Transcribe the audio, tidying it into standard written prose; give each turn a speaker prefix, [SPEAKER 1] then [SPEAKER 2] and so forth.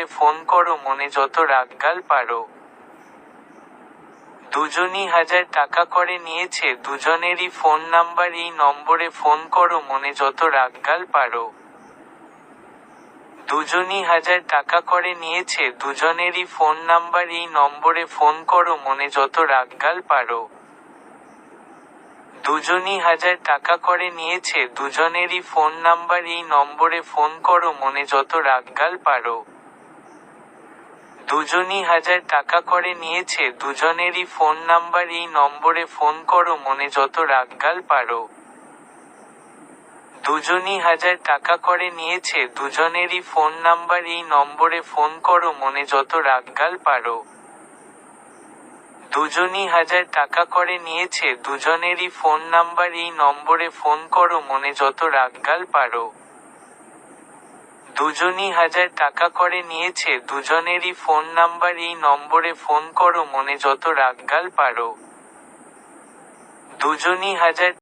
[SPEAKER 1] নম্বরে ফোন করো মনে যত রাগগাল পারো। দুজনই 1000 টাকা করে নিয়েছে দুজনেরই ফোন নাম্বার এই নম্বরে ফোন করো মনে যত রাগগাল পারো। দুজনই 1000 টাকা করে নিয়েছে দুজনেরই ফোন নাম্বার এই নম্বরে ফোন করো মনে যত রাগগাল পারো। দুজনই 1000 টাকা করে নিয়েছে দুজনেরই ফোন নাম্বার এই নম্বরে ফোন করো মনে যত রাগগাল পারো। দুজনই 1000 টাকা করে নিয়েছে দুজনেরই ফোন নাম্বার এই নম্বরে ফোন করো মনে যত রাগগাল পারো। দুজনই 1000 টাকা করে নিয়েছে দুজনেরই ফোন নাম্বার এই নম্বরে ফোন করো মনে যত রাগগাল পারো। দুজনই 1000 টাকা করে নিয়েছে দুজনেরই ফোন নাম্বার এই নম্বরে ফোন করো মনে যত রাগগাল পারো। দুজনই 1000 টাকা করে নিয়েছে দুজনেরই ফোন নাম্বার এই নম্বরে ফোন করো মনে যত রাগগাল পারো। দুজনই 1000